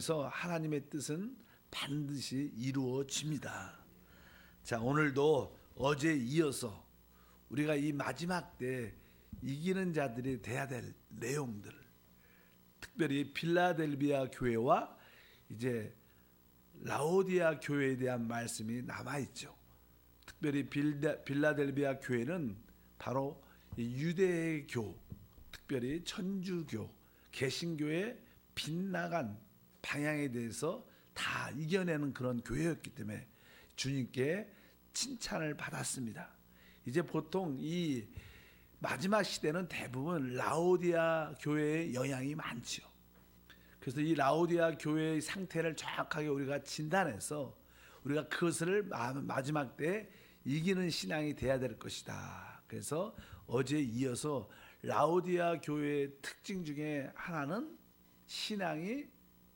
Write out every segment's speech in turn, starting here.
통해서 하나님의 뜻은 반드시 이루어집니다. 자, 오늘도 어제에 이어서 우리가 이 마지막 때 이기는 자들이 돼야 될 내용들, 특별히 빌라델비아 교회와 이제 라오디아 교회에 대한 말씀이 남아있죠. 특별히 빌라델비아 교회는 바로 유대교, 특별히 천주교, 개신교의 빗나간 방향에 대해서 다 이겨내는 그런 교회였기 때문에 주님께 칭찬을 받았습니다. 이제 보통 이 마지막 시대는 대부분 라오디아 교회의 영향이 많죠. 그래서 이 라오디아 교회의 상태를 정확하게 우리가 진단해서 우리가 그것을 마지막 때 이기는 신앙이 돼야 될 것이다. 그래서 어제에 이어서 라오디아 교회의 특징 중에 하나는 신앙이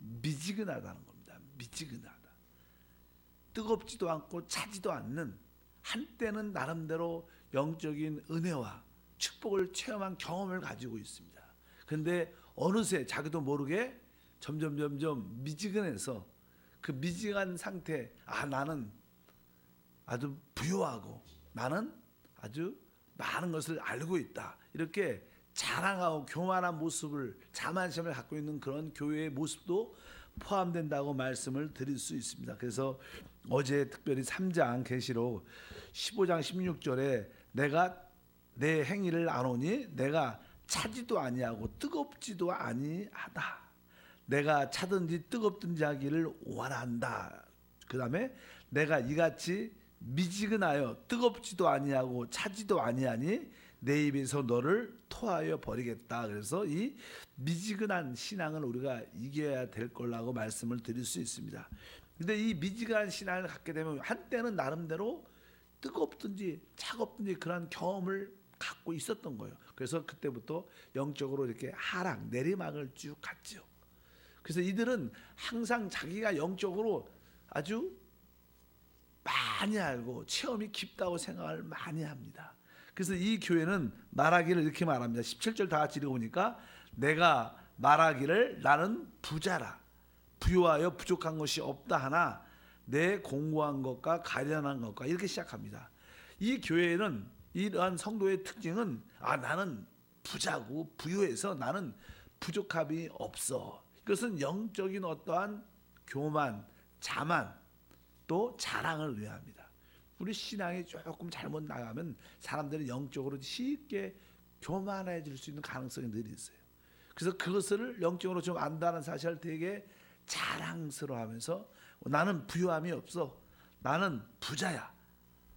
미지근하다는 겁니다. 미지근하다. 뜨겁지도 않고 차지도 않는, 한때는 나름대로 영적인 은혜와 축복을 체험한 경험을 가지고 있습니다. 그런데 어느새 자기도 모르게 점점 미지근해서 그 미지근한 상태, 나는 아주 부유하고 나는 아주 많은 것을 알고 있다, 이렇게 자랑하고 교만한 모습을, 자만심을 갖고 있는 그런 교회의 모습도 포함된다고 말씀을 드릴 수 있습니다. 그래서 어제 특별히 3장 계시록 15장 16절에 내가 내 행위를 아노니 내가 차지도 아니하고 뜨겁지도 아니하다. 내가 차든지 뜨겁든지 하기를 원한다. 그 다음에 내가 이같이 미지근하여 뜨겁지도 아니하고 차지도 아니하니 내 입에서 너를 토하여 버리겠다. 그래서 이 미지근한 신앙을 우리가 이겨야 될 거라고 말씀을 드릴 수 있습니다. 근데 이 미지근한 신앙을 갖게 되면 한때는 나름대로 뜨겁든지 차갑든지 그런 경험을 갖고 있었던 거예요. 그래서 그때부터 영적으로 이렇게 하락, 내리막을 쭉 갔죠. 그래서 이들은 항상 자기가 영적으로 아주 많이 알고 체험이 깊다고 생각을 많이 합니다. 그래서 이 교회는 말하기를 이렇게 말합니다. 17절 다 같이 읽어보니까 내가 말하기를 나는 부자라, 부유하여 부족한 것이 없다 하나 내 공고한 것과 가련한 것과, 이렇게 시작합니다. 이 교회는, 이러한 성도의 특징은 나는 부자고 부유해서 나는 부족함이 없어. 이것은 영적인 어떠한 교만, 자만, 또 자랑을 의미합니다. 우리 신앙이 조금 잘못 나가면 사람들은 영적으로 쉽게 교만해질 수 있는 가능성이 늘 있어요. 그래서 그것을 영적으로 좀 안다는 사실을 되게 자랑스러워하면서 나는 부유함이 없어, 나는 부자야,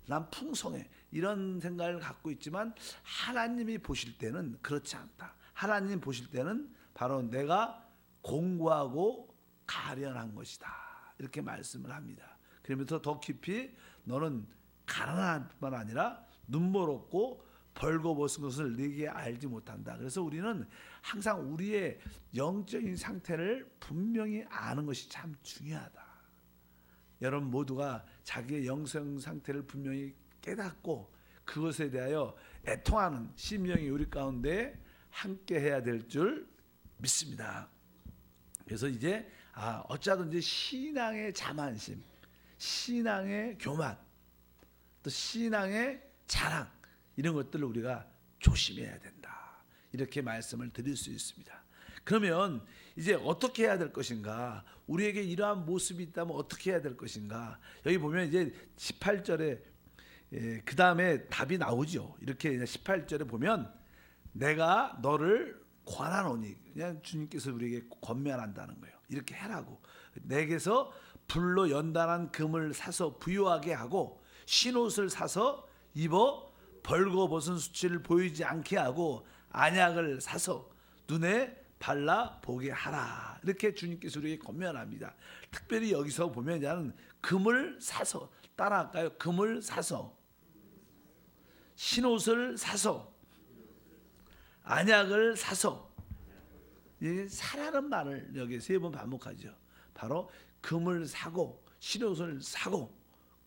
난 풍성해, 이런 생각을 갖고 있지만 하나님이 보실 때는 그렇지 않다. 하나님 보실 때는 바로 내가 공고하고 가련한 것이다, 이렇게 말씀을 합니다. 그러면서 더 깊이 너는 가난한 뿐만 아니라 눈멀었고 벌거벗은 것을 네게 알지 못한다. 그래서 우리는 항상 우리의 영적인 상태를 분명히 아는 것이 참 중요하다. 여러분 모두가 자기의 영성 상태를 분명히 깨닫고 그것에 대하여 애통하는 심령이 우리 가운데 함께 해야 될 줄 믿습니다. 그래서 이제 어쩌든지 신앙의 자만심, 신앙의 교만, 또 신앙의 자랑, 이런 것들을 우리가 조심해야 된다, 이렇게 말씀을 드릴 수 있습니다. 그러면 이제 어떻게 해야 될 것인가? 우리에게 이러한 모습이 있다면 어떻게 해야 될 것인가? 여기 보면 이제 18절에 그 다음에 답이 나오죠. 이렇게 18절에 보면 내가 너를 권하노니, 그냥 주님께서 우리에게 권면한다는 거예요. 이렇게 해라고. 내게서 불로 연단한 금을 사서 부유하게 하고 신옷을 사서 입어 벌거벗은 수치를 보이지 않게 하고 안약을 사서 눈에 발라 보게 하라, 이렇게 주님께서 우리에게 권면합니다. 특별히 여기서 보면 금을 사서, 따라할까요? 금을 사서, 신옷을 사서, 안약을 사서. 이 사라는 말을 여기 3번 반복하죠. 바로 금을 사고 신옷을 사고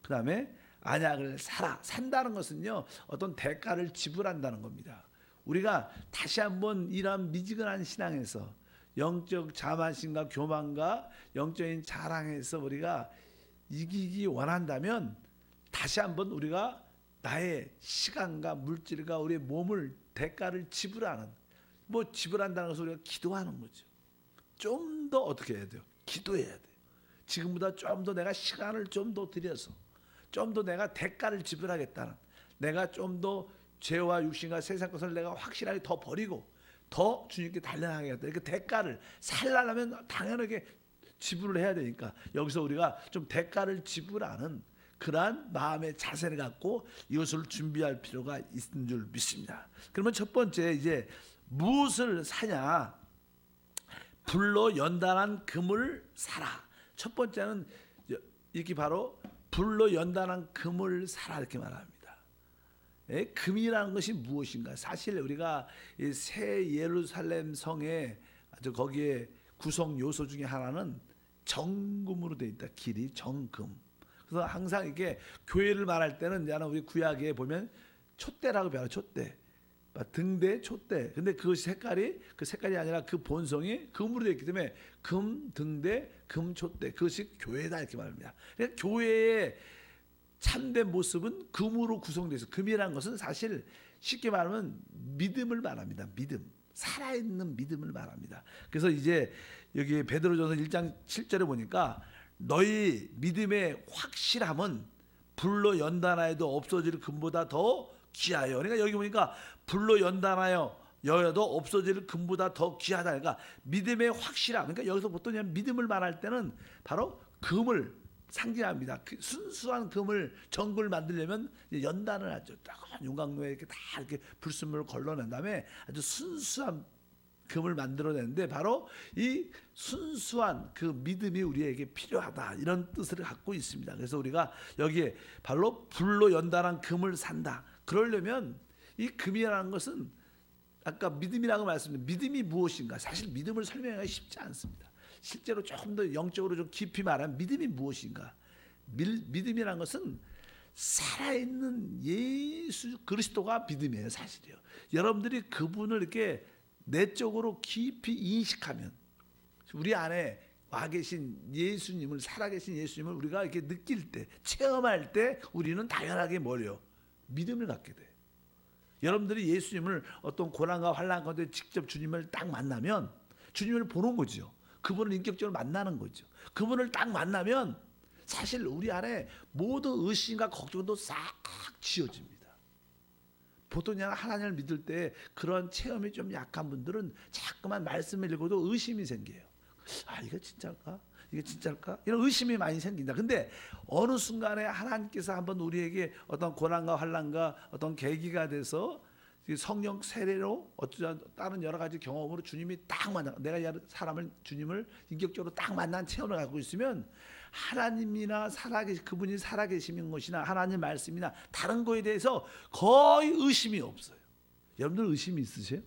그 다음에 안약을 사라. 산다는 것은요, 어떤 대가를 지불한다는 겁니다. 우리가 다시 한번 이러한 미지근한 신앙에서 영적 자만심과 교만과 영적인 자랑에서 우리가 이기기 원한다면 다시 한번 우리가 나의 시간과 물질과 우리의 몸을 대가를 지불하는, 뭐 지불한다는 것은 우리가 기도하는 거죠. 좀 더 어떻게 해야 돼요? 기도해야 돼요. 지금보다 좀 더 내가 시간을 좀 더 들여서 좀 더 내가 대가를 지불하겠다는, 내가 좀 더 죄와 육신과 세상 것을 내가 확실하게 더 버리고 더 주님께 달려나가겠다. 이렇게 대가를 살려면 당연하게 지불을 해야 되니까 여기서 우리가 좀 대가를 지불하는 그러한 마음의 자세를 갖고 이것을 준비할 필요가 있는 줄 믿습니다. 그러면 첫 번째, 이제 무엇을 사냐? 불로 연단한 금을 사라. 첫 번째는 이렇게 바로 불로 연단한 금을 사라 이렇게 말합니다. 금이라는 것이 무엇인가? 사실 우리가 새 예루살렘 성에 아주 거기에 구성 요소 중에 하나는 정금으로 되어 있다. 길이 정금. 그래서 항상 이렇게 교회를 말할 때는 우리 구약에 보면 촛대라고 배워요. 촛대. 등대, 촛대. 근데 그 색깔이 아니라 그 본성이 금으로 되어 있기 때문에 금, 등대, 금, 촛대. 그것이 교회다 이렇게 말합니다. 그러니까 교회의 참된 모습은 금으로 구성되어 있어요. 금이라는 것은 사실 쉽게 말하면 믿음을 말합니다. 믿음. 살아있는 믿음을 말합니다. 그래서 이제 여기 베드로전서 1장 7절에 보니까 너희 믿음의 확실함은 불로 연단하여도 없어질 금보다 더 귀하여. 그러니까 여기 보니까 불로 연단하여 여여도 없어질 금보다 더 귀하다. 그러니까 믿음의 확실함. 그러니까 여기서 보통 믿음을 말할 때는 바로 금을 상징합니다. 그 순수한 금을 정금을 만들려면 연단을 하죠. 용광로에 이렇게 다 이렇게 불순물을 걸러낸 다음에 아주 순수한 금을 만들어내는데 바로 이 순수한 그 믿음이 우리에게 필요하다 이런 뜻을 갖고 있습니다. 그래서 우리가 여기에 바로 불로 연단한 금을 산다. 그러려면 이 금이라는 것은 아까 믿음이라고 말씀드렸는데 믿음이 무엇인가? 사실 믿음을 설명하기가 쉽지 않습니다. 실제로 조금 더 영적으로 좀 깊이 말하면 믿음이 무엇인가? 믿음이라는 것은 살아있는 예수 그리스도가 믿음이에요. 사실이요. 여러분들이 그분을 이렇게 내적으로 깊이 인식하면 우리 안에 와 계신 예수님을, 살아계신 예수님을 우리가 이렇게 느낄 때, 체험할 때 우리는 당연하게 뭐래요? 믿음을 갖게 돼요. 여러분들이 예수님을 어떤 고난과 환난 가운데 직접 주님을 딱 만나면 주님을 보는 거죠. 그분을 인격적으로 만나는 거죠. 그분을 딱 만나면 사실 우리 안에 모든 의심과 걱정도 싹 지워집니다. 보통 그냥 하나님을 믿을 때 그런 체험이 좀 약한 분들은 자꾸만 말씀을 읽어도 의심이 생겨요. 아, 이거 진짜일까? 이게 진짜일까? 이런 의심이 많이 생긴다. 근데 어느 순간에 하나님께서 한번 우리에게 어떤 고난과 환난과 어떤 계기가 돼서 성령 세례로 어쩌자 다른 여러 가지 경험으로 주님이 딱 만나, 내가 사람을 주님을 인격적으로 딱 만난 체험을 갖고 있으면 하나님이나 그분이 살아계시는 것이나 하나님 말씀이나 다른 거에 대해서 거의 의심이 없어요. 여러분들 의심이 있으세요?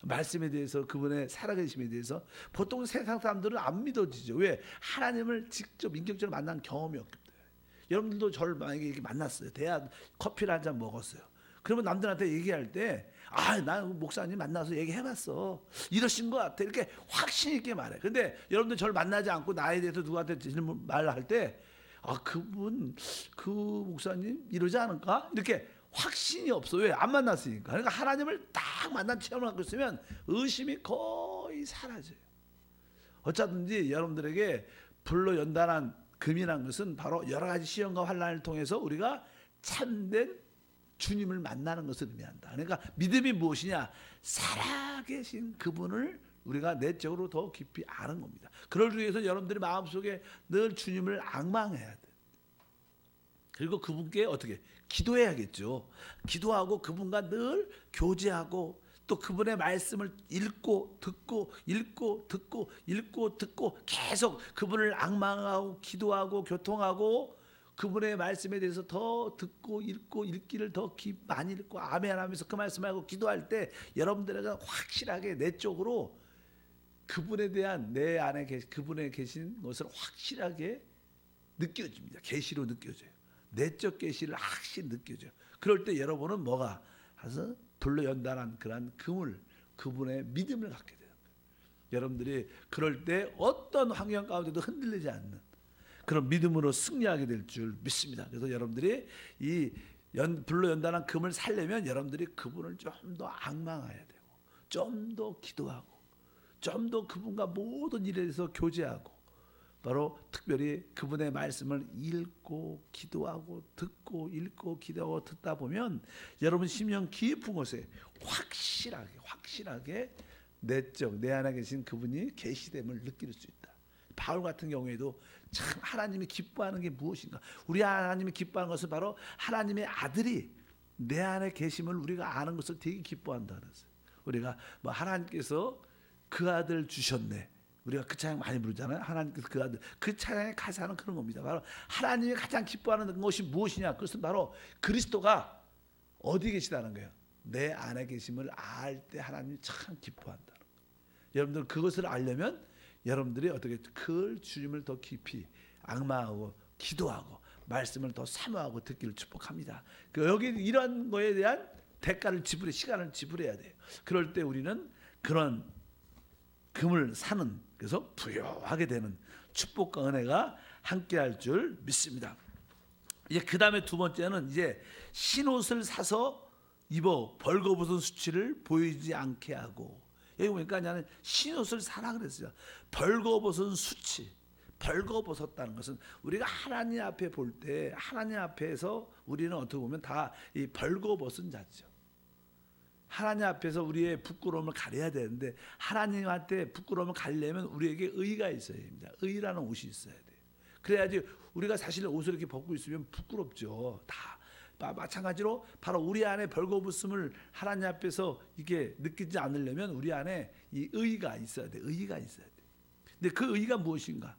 말씀에 대해서, 그분의 살아계심에 대해서 보통 세상 사람들은 안 믿어지죠. 왜? 하나님을 직접 인격적으로 만난 경험이 없기 때문에. 여러분들도 저를 만약에 이렇게 만났어요. 대화 커피를 한 잔 먹었어요. 그러면 남들한테 얘기할 때, 아, 나 목사님 만나서 얘기해봤어. 이러신 것 같아. 이렇게 확신 있게 말해. 근데 여러분들 저를 만나지 않고 나에 대해서 누구한테 말할 때, 아, 그 목사님 이러지 않을까? 이렇게 확신이 없어. 왜? 안 만났으니까. 그러니까 하나님을 딱 만난 체험을 갖고 있으면 의심이 거의 사라져요. 어쩌든지 여러분들에게 불로 연단한 금이라는 것은 바로 여러 가지 시험과 환난을 통해서 우리가 참된 주님을 만나는 것을 의미한다. 그러니까 믿음이 무엇이냐? 살아계신 그분을 우리가 내적으로 더 깊이 아는 겁니다. 그걸 위해서 여러분들이 마음속에 늘 주님을 앙망해야 돼. 그리고 그분께 어떻게? 기도해야겠죠. 기도하고 그분과 늘 교제하고 또 그분의 말씀을 읽고 듣고 계속 그분을 앙망하고 기도하고 교통하고 그분의 말씀에 대해서 더 듣고 읽기를 더 많이 읽고 아멘하면서 그 말씀하고 기도할 때 여러분들에게 확실하게 내적으로 그분에 대한 내 안에 그분에 계신 것을 확실하게 느껴집니다. 계시로 느껴져요. 내적 계시를 확실히 느껴져요. 그럴 때 여러분은 뭐가? 하서 불로 연단한 그러한 그분의 믿음을 갖게 돼요. 여러분들이 그럴 때 어떤 환경 가운데도 흔들리지 않는 그런 믿음으로 승리하게 될 줄 믿습니다. 그래서 여러분들이 이 불로 연단한 금을 살려면 여러분들이 그분을 좀 더 앙망해야 되고, 좀 더 기도하고, 좀 더 그분과 모든 일에 대해서 교제하고, 바로 특별히 그분의 말씀을 읽고 기도하고 듣고 읽고 기도하고 듣다 보면 여러분 심령 깊은 곳에 확실하게 내적 내 안에 계신 그분이 계시됨을 느낄 수 있다. 바울 같은 경우에도 참 하나님이 기뻐하는 게 무엇인가? 우리 하나님이 기뻐하는 것은 바로 하나님의 아들이 내 안에 계심을 우리가 아는 것을 되게 기뻐한다 그랬어요. 우리가 뭐 하나님께서 그 아들 주셨네. 우리가 그 찬양 많이 부르잖아요. 하나님께서 그 아들, 그 찬양의 가사는 그런 겁니다. 바로 하나님이 가장 기뻐하는 것이 무엇이냐? 그것은 바로 그리스도가 어디 계시다는 거예요. 내 안에 계심을 알 때 하나님이 참 기뻐한다는 거예요. 여러분들 그것을 알려면 여러분들이 어떻게 그 주님을 더 깊이 앙망하고 기도하고 말씀을 더 사모하고 듣기를 축복합니다. 여기 이러한 거에 대한 대가를 시간을 지불해야 돼요. 그럴 때 우리는 그런 금을 사는, 그래서 부유하게 되는 축복과 은혜가 함께할 줄 믿습니다. 이제 그 다음에 두 번째는 이제 신옷을 사서 입어 벌거벗은 수치를 보이지 않게 하고, 여기 보니까 나는 신옷을 사라 그랬어요. 벌거벗은 수치, 벌거벗었다는 것은 우리가 하나님 앞에 볼 때 하나님 앞에서 우리는 어떻게 보면 다 이 벌거벗은 자죠. 하나님 앞에서 우리의 부끄러움을 가려야 되는데 하나님한테 부끄러움을 가리려면 우리에게 의가 있어야 됩니다. 의라는 옷이 있어야 돼요. 그래야지 우리가 사실 옷을 이렇게 벗고 있으면 부끄럽죠. 다 마찬가지로 바로 우리 안에 벌거벗음을 하나님 앞에서 이게 느끼지 않으려면 우리 안에 이 의가 있어야 돼. 의가 있어야 돼. 근데 그 의가 무엇인가?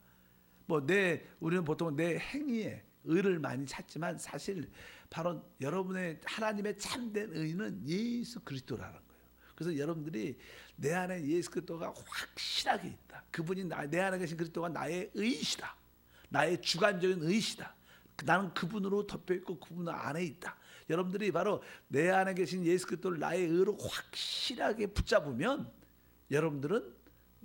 우리는 보통 내 행위에 의를 많이 찾지만 사실 바로 여러분의 하나님의 참된 의는 예수 그리스도라는 거예요. 그래서 여러분들이 내 안에 예수 그리스도가 확실하게 있다. 그분이 내 안에 계신 그리스도가 나의 의이시다. 나의 주관적인 의이시다. 나는 그분으로 덮여 있고 그분 안에 있다. 여러분들이 바로 내 안에 계신 예수 그리스도를 나의 의로 확실하게 붙잡으면 여러분들은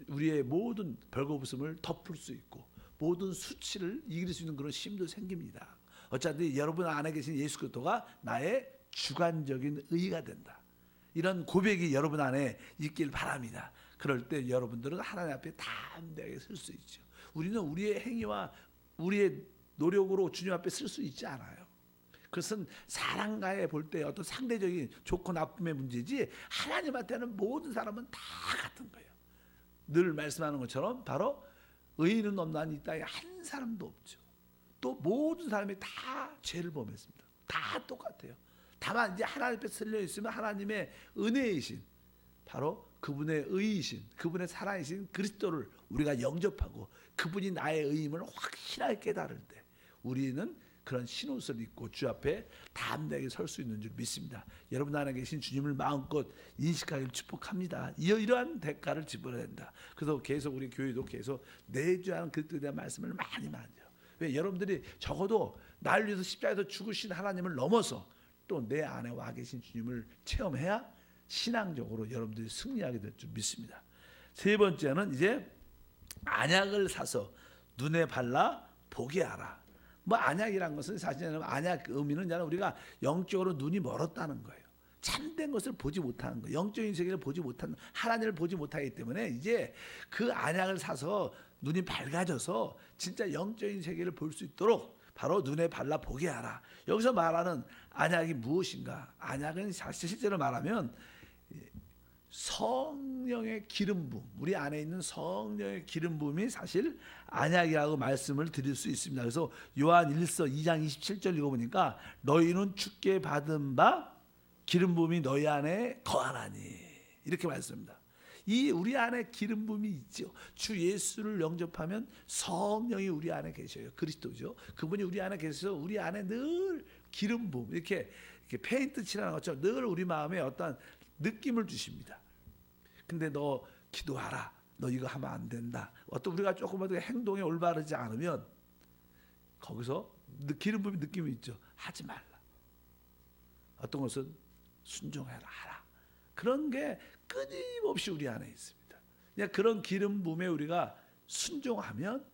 우리의 모든 벌거벗음을 덮을 수 있고 모든 수치를 이길 수 있는 그런 힘도 생깁니다. 어차피 여러분 안에 계신 예수 그리스도가 나의 주관적인 의가 된다. 이런 고백이 여러분 안에 있길 바랍니다. 그럴 때 여러분들은 하나님 앞에 담대하게 설 수 있죠. 우리는 우리의 행위와 우리의 노력으로 주님 앞에 설 수 있지 않아요. 그것은 사람과의 볼 때 어떤 상대적인 좋고 나쁨의 문제지 하나님한테는 모든 사람은 다 같은 거예요. 늘 말씀하는 것처럼 바로 의인은 없나니 이 땅에 한 사람도 없죠. 또 모든 사람이 다 죄를 범했습니다. 다 똑같아요. 다만 이제 하나님 앞에 설려 있으면 하나님의 은혜이신 바로 그분의 의이신 그분의 살아계신 그리스도를 우리가 영접하고 그분이 나의 의임을 확실하게 깨달을 때 우리는 그런 신옷을 입고 주 앞에 담대하게 설 수 있는 줄 믿습니다. 여러분 안에 계신 주님을 마음껏 인식하기를 축복합니다. 이러한 대가를 지불해야 된다. 그래서 계속 우리 교회도 계속 내주하는 그리스도에 대한 말씀을 많이 해요. 왜? 여러분들이 적어도 날 위해서 십자가에서 죽으신 하나님을 넘어서 또 내 안에 와 계신 주님을 체험해야 신앙적으로 여러분들이 승리하게 될 줄 믿습니다. 세 번째는 이제 안약을 사서 눈에 발라 보게 하라. 안약이란 것은 사실은 안약 의미는 우리가 영적으로 눈이 멀었다는 거예요. 참된 것을 보지 못하는 거예요. 영적인 세계를 보지 못하는 하나님을 보지 못하기 때문에 이제 그 안약을 사서 눈이 밝아져서 진짜 영적인 세계를 볼 수 있도록 바로 눈에 발라 보게 하라. 여기서 말하는 안약이 무엇인가? 안약은 사실 실제로 말하면 성령의 기름 부음, 우리 안에 있는 성령의 기름 부음이 사실 안약이라고 말씀을 드릴 수 있습니다. 그래서 요한 1서 2장 27절 읽어보니까 너희는 주께 받은 바 기름 부음이 너희 안에 거하나니 이렇게 말씀합니다. 이 우리 안에 기름 부음이 있죠. 주 예수를 영접하면 성령이 우리 안에 계셔요. 그리스도죠. 그분이 우리 안에 계셔서 우리 안에 늘 기름 부음 이렇게 페인트 칠하는 것처럼 늘 우리 마음에 어떤 느낌을 주십니다. 근데 너 기도하라. 너 이거 하면 안 된다. 어떤 우리가 조금만 행동에 올바르지 않으면 거기서 기름 부음의 느낌이 있죠. 하지 말라. 어떤 것은 순종해라. 하라. 그런 게 끊임없이 우리 안에 있습니다. 그냥 그런 기름 부음에 우리가 순종하면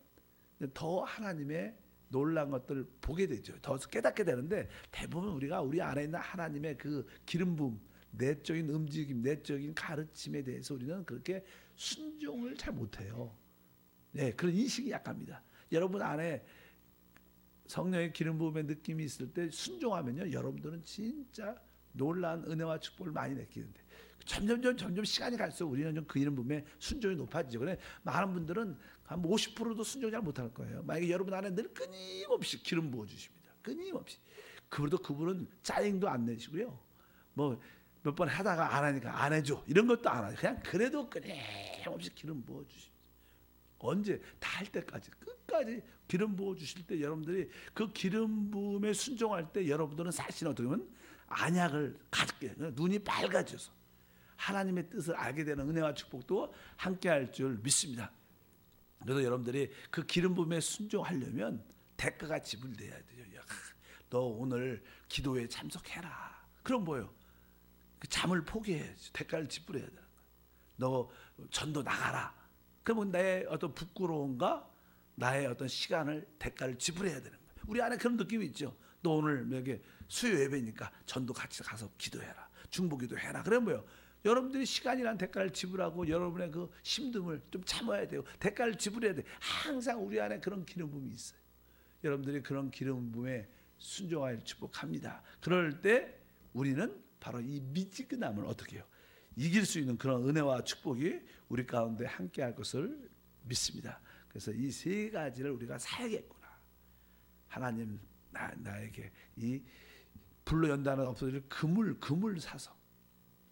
더 하나님의 놀라운 것들을 보게 되죠. 더 깨닫게 되는데 대부분 우리가 우리 안에 있는 하나님의 그 기름 부음, 내적인 움직임, 내적인 가르침에 대해서 우리는 그렇게 순종을 잘 못해요. 네, 그런 인식이 약합니다. 여러분 안에 성령의 기름 부음의 느낌이 있을 때 순종하면요, 여러분들은 진짜 놀라운 은혜와 축복을 많이 느끼는데 점점 시간이 갈수록 우리는 좀 그 기름 부음의 순종이 높아지죠. 그래 많은 분들은 한 50%도 순종 잘 못할 거예요. 만약에 여러분 안에 늘 끊임없이 기름 부어 주십니다. 끊임없이. 그분은 짜증도 안 내시고요. 뭐 몇 번 하다가 안 하니까 안 해줘 이런 것도 안 하죠. 그냥 그래도 끊임없이 기름 부어 주십니다. 언제 다 할 때까지 끝까지 기름 부어 주실 때 여러분들이 그 기름 부음에 순종할 때 여러분들은 사실 어떻게 보면 안약을 갖게 눈이 밝아져서 하나님의 뜻을 알게 되는 은혜와 축복도 함께할 줄 믿습니다. 그래서 여러분들이 그 기름 부음에 순종하려면 대가가 지불돼야 돼요. 야, 너 오늘 기도에 참석해라. 그럼 뭐요? 그 잠을 포기해야지. 대가를 지불해야 되는 거야. 너 전도 나가라. 그러면 나의 어떤 부끄러움과 나의 어떤 시간을 대가를 지불해야 되는 거예요. 우리 안에 그런 느낌이 있죠. 너 오늘 여기 수요 예배니까 전도 같이 가서 기도해라. 중보기도 해라. 그러면 뭐요? 여러분들이 시간이란 대가를 지불하고 여러분의 그 힘듦을 좀 참아야 돼요. 대가를 지불해야 돼. 항상 우리 안에 그런 기름 부음이 있어요. 여러분들이 그런 기름 부음에 순종하여 축복합니다. 그럴 때 우리는 바로 이 미지근함을 어떻게 해요? 이길 수 있는 그런 은혜와 축복이 우리 가운데 함께할 것을 믿습니다. 그래서 이 세 가지를 우리가 사야겠구나. 하나님 나에게 이 불로 연다는 없어질 금을 사서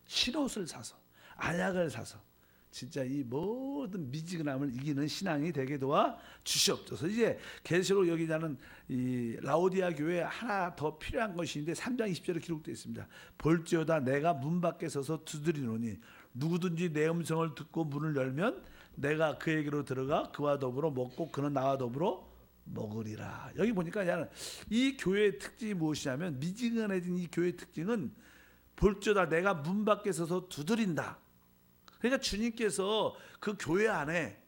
신옷을 사서 안약을 사서 진짜 이 모든 미지근함을 이기는 신앙이 되게 도와 주시옵소서. 이제 계시록 여기자는 이 라오디아 교회에 하나 더 필요한 것이 있는데 3장 20절에 기록되어 있습니다. 볼지어다 내가 문 밖에 서서 두드리노니 누구든지 내 음성을 듣고 문을 열면 내가 그에게로 들어가 그와 더불어 먹고 그는 나와 더불어 먹으리라. 여기 보니까 이 교회의 특징이 무엇이냐면 미지근해진 이 교회의 특징은 볼지어다 내가 문 밖에 서서 두드린다. 그러니까 주님께서 그 교회 안에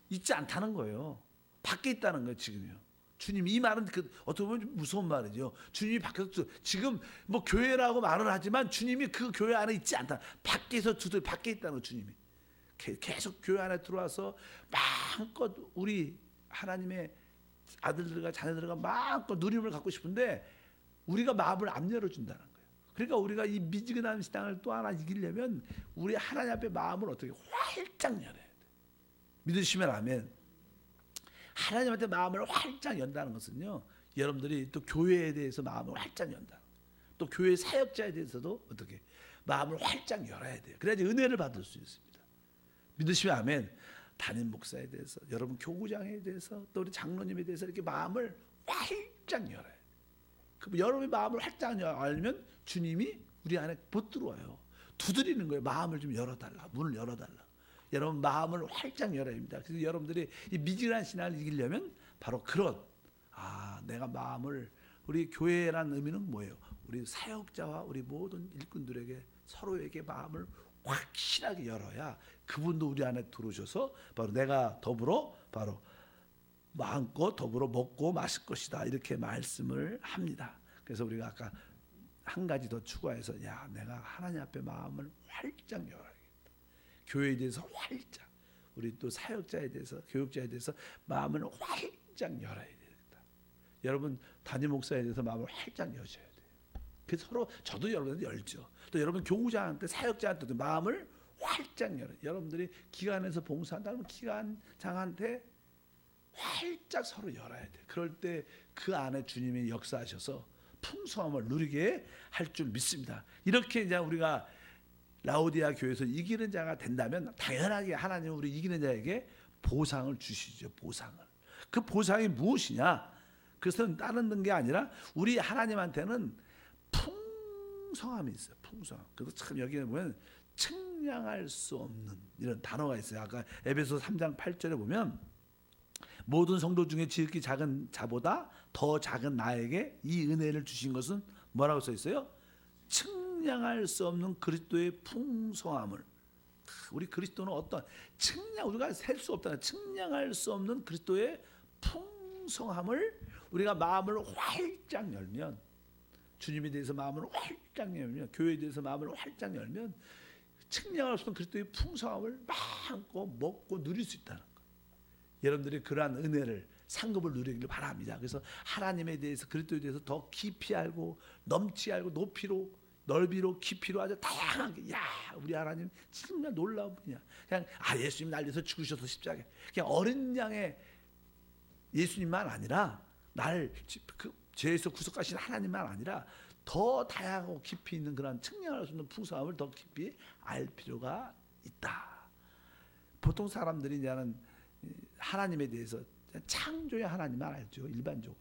있지 않다는 거예요. 밖에 있다는 거예요, 지금요. 주님, 이 말은 어떻게 보면 무서운 말이죠. 주님이 밖에서 지금 뭐 교회라고 말을 하지만 주님이 그 교회 안에 있지 않다. 밖에 있다는 거예요, 주님이. 계속 교회 안에 들어와서 마음껏 우리 하나님의 아들들과 자녀들과 마음껏 누림을 갖고 싶은데 우리가 마음을 안 열어준다는 거예요. 그러니까 우리가 이 미지근한 신앙을 또 하나 이기려면 우리 하나님 앞에 마음을 어떻게 활짝 열어야 돼. 믿으시면 아멘. 하나님한테 마음을 활짝 연다는 것은요, 여러분들이 또 교회에 대해서 마음을 활짝 연다. 또 교회 사역자에 대해서도 어떻게 마음을 활짝 열어야 돼요. 그래야지 은혜를 받을 수 있습니다. 믿으시면 아멘. 담임 목사에 대해서, 여러분 교구장에 대해서, 또 우리 장로님에 대해서 이렇게 마음을 활짝 열어야 돼요. 여러분의 마음을 활짝 열면 주님이 우리 안에 못 들어와요. 두드리는 거예요. 마음을 좀 열어달라. 문을 열어달라. 여러분 마음을 활짝 열어야 합니다. 그래서 여러분들이 이 미지근한 신앙을 이기려면 바로 그런 내가 마음을 우리 교회라는 의미는 뭐예요? 우리 사역자와 우리 모든 일꾼들에게 서로에게 마음을 확실하게 열어야 그분도 우리 안에 들어오셔서 바로 내가 더불어 바로 마음껏 더불어 먹고 마실 것이다. 이렇게 말씀을 합니다. 그래서 우리가 아까 한 가지 더 추가해서 내가 하나님 앞에 마음을 활짝 열어야겠다. 교회에 대해서 활짝, 우리 또 사역자에 대해서, 교육자에 대해서 마음을 활짝 열어야 되겠다. 여러분 담임 목사에 대해서 마음을 활짝 여셔야 돼요. 그래서 서로 저도 여러분한테 열죠. 또 여러분 교구장한테, 사역자한테도 마음을 활짝 열어요. 여러분들이 기관에서 봉사한다면 기관장한테 활짝 서로 열어야 돼. 그럴 때 그 안에 주님이 역사하셔서 풍성함을 누리게 할 줄 믿습니다. 이렇게 이제 우리가 라오디아 교회에서 이기는 자가 된다면 당연하게 하나님은 우리 이기는 자에게 보상을 주시죠. 보상을. 그 보상이 무엇이냐? 그것은 다른 게 아니라 우리 하나님한테는 풍성함이 있어요. 풍성함. 그래서 참 여기에 보면 측량할 수 없는 이런 단어가 있어요. 아까 에베소 3장 8절에 보면 모든 성도 중에 지극히 작은 자보다 더 작은 나에게 이 은혜를 주신 것은 뭐라고 써 있어요? 측량할 수 없는 그리스도의 풍성함을 우리 그리스도는 어떤 우리가 셀 수 없다, 측량할 수 없는 그리스도의 풍성함을 우리가 마음을 활짝 열면, 주님에 대해서 마음을 활짝 열면, 교회에 대해서 마음을 활짝 열면 측량할 수 없는 그리스도의 풍성함을 마음껏 먹고 누릴 수 있다는 것. 여러분들이 그러한 은혜를, 상급을 누리길 바랍니다. 그래서 하나님에 대해서, 그리스도에 대해서 더 깊이 알고 넘치 알고 높이로, 넓이로, 깊이로 아주 다양하게, 야, 우리 하나님 정말 놀라운 분이야. 그냥 예수님 날 위해서 죽으셔서 십자가에, 그냥 어린 양의 예수님만 아니라 날 죄에서 구속하신 하나님만 아니라 더 다양하고 깊이 있는 그런 측량할 수 있는 풍성함을 더 깊이 알 필요가 있다. 보통 사람들이 이제는 하나님에 대해서 창조의 하나님만 알죠, 일반적으로.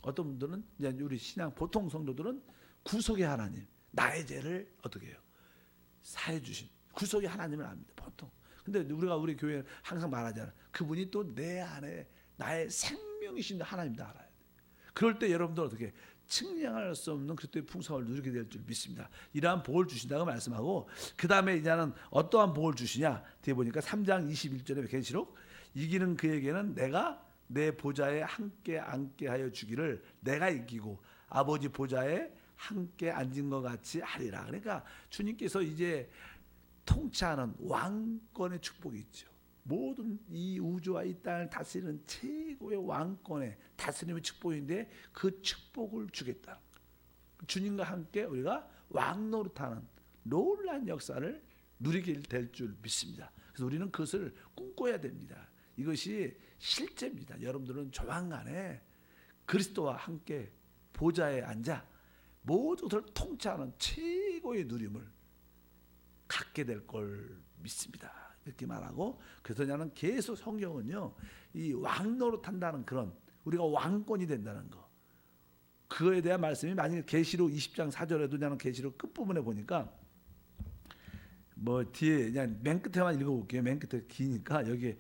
어떤 분들은 이제 우리 신앙 보통 성도들은 구속의 하나님, 나의 죄를 어떻게 해요? 사해 주신 구속의 하나님을 압니다, 보통. 근데 우리 교회 항상 말하잖아요. 그분이 또 내 안에 나의 생명이신 하나님도 알아야 돼. 그럴 때 여러분들 어떻게 측량할 수 없는 그리스도의 풍성을 누리게 될 줄 믿습니다. 이러한 복을 주신다고 말씀하고, 그 다음에 이제는 어떠한 복을 주시냐? 뒤에 보니까 3장 21절에 계시록, 이기는 그에게는 내가 내 보좌에 함께 앉게 하여 주기를, 내가 이기고 아버지 보좌에 함께 앉은 것 같이 하리라. 그러니까 주님께서 이제 통치하는 왕권의 축복이 있죠. 모든 이 우주와 이 땅을 다스리는 최고의 왕권의 다스림의 축복인데, 그 축복을 주겠다. 주님과 함께 우리가 왕노릇하는 놀라운 역사를 누리게 될 줄 믿습니다. 그래서 우리는 그것을 꿈꿔야 됩니다. 이것이 실제입니다. 여러분들은 조만간에 그리스도와 함께 보좌에 앉아 모든 것을 통치하는 최고의 누림을 갖게 될 걸 믿습니다. 이렇게 말하고, 그래서 나는 계속 성경은요, 이 왕노릇한다는 그런, 우리가 왕권이 된다는 거, 그거에 대한 말씀이 만약에 계시록 20장 4절에도 나는 계시록 끝부분에 보니까 뒤에 그냥 맨 끝에만 읽어볼게요. 맨 끝에 기니까 여기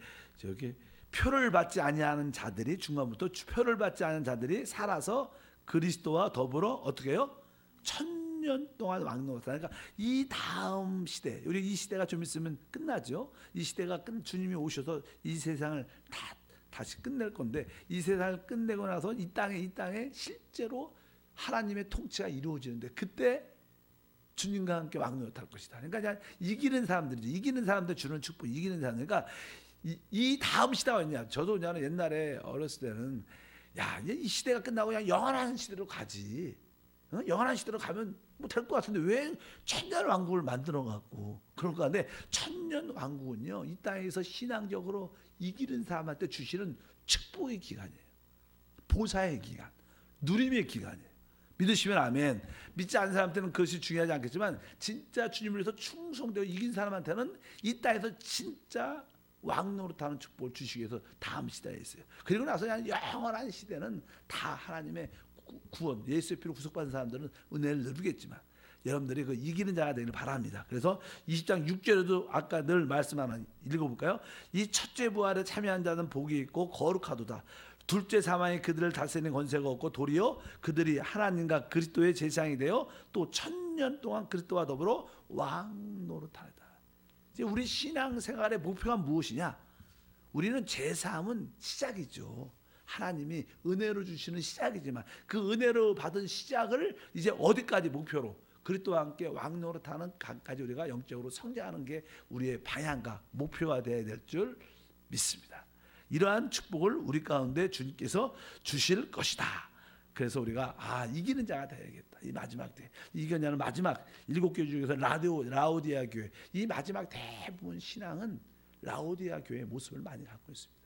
표를 받지 아니하는 자들이, 중간부터 표를 받지 않은 자들이 살아서 그리스도와 더불어 어떻게 해요? 1000년 동안 왕노릇하다. 그러니까 이 다음 시대, 우리 이 시대가 좀 있으면 끝나죠. 이 시대가 주님이 오셔서 이 세상을 다시 끝낼 건데, 이 세상을 끝내고 나서 이 땅에 실제로 하나님의 통치가 이루어지는데, 그때 주님과 함께 왕노릇할 것이다. 그러니까 이기는 사람들이죠. 이기는 사람들 주는 축복, 이기는 사람들. 그러니까 이 다음 시대가 있냐? 저도 옛날에 어렸을 때는 이 시대가 끝나고 그냥 영원한 시대로 가지. 영원한 시대로 가면 될 것 같은데 왜 천년 왕국을 만들어 갖고 그럴까? 근데 천년 왕국은요, 이 땅에서 신앙적으로 이기는 사람한테 주시는 축복의 기간이에요. 보사의 기간, 누림의 기간이에요. 믿으시면 아멘. 믿지 않는 사람한테는 그것이 중요하지 않겠지만, 진짜 주님을 위해서 충성되어 이긴 사람한테는 이 땅에서 진짜 왕노릇하는 축복을 주시기 위해서 다음 시대에 있어요. 그리고 나서 영원한 시대는 다 하나님의 구원, 예수의 피로 구속받은 사람들은 은혜를 누리겠지만, 여러분들이 그 이기는 자가 되기를 바랍니다. 그래서 20장 6절에도 아까 늘 말씀하는, 읽어볼까요? 이 첫째 부활에 참여한 자는 복이 있고 거룩하도다. 둘째 사망이 그들을 다스리는 권세가 없고, 도리어 그들이 하나님과 그리스도의 제사장이 되어 또 1000년 동안 그리스도와 더불어 왕노릇하리다. 이제 우리 신앙생활의 목표가 무엇이냐? 우리는 제사함은 시작이죠. 하나님이 은혜로 주시는 시작이지만, 그 은혜로 받은 시작을 이제 어디까지 목표로, 그리스도와 함께 왕노릇하는 까지 우리가 영적으로 성장하는 게 우리의 방향과 목표가 되어야 될 줄 믿습니다. 이러한 축복을 우리 가운데 주님께서 주실 것이다. 그래서 우리가 이기는 자가 되어야겠다. 이 마지막 때, 이기는 마지막 7교회 중에서 라오디아 교회, 이 마지막 대부분 신앙은 라오디아 교회의 모습을 많이 갖고 있습니다.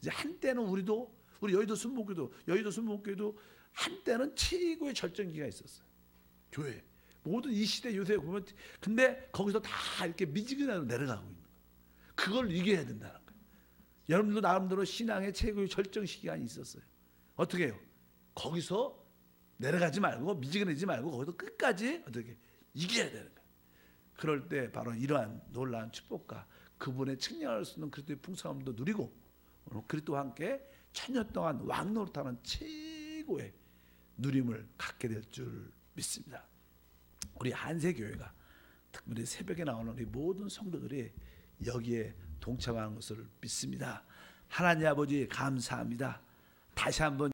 이제 한때는 우리 여의도 순복교도 한때는 최고의 절정기가 있었어요. 교회 모든 이 시대 요새 보면, 근데 거기서 다 이렇게 미지근하게 내려가고 있는 거예요. 그걸 이겨야 된다는 거예요. 여러분도 나름대로 신앙의 최고의 절정 시기가 있었어요. 어떻게 해요? 거기서 내려가지 말고, 미지근해지지 말고, 거기서 끝까지 어떻게 이겨야 되는 거예요. 그럴 때 바로 이러한 놀라운 축복과 그분의 측량할 수 있는 그리스도의 풍성함도 누리고, 그리스도와 함께 1000년 동안 왕노릇하는 최고의 누림을 갖게 될 줄 믿습니다. 우리 한세교회가 특별히 새벽에 나오는 우리 모든 성도들이 여기에 동참하는 것을 믿습니다. 하나님 아버지 감사합니다. 다시 한번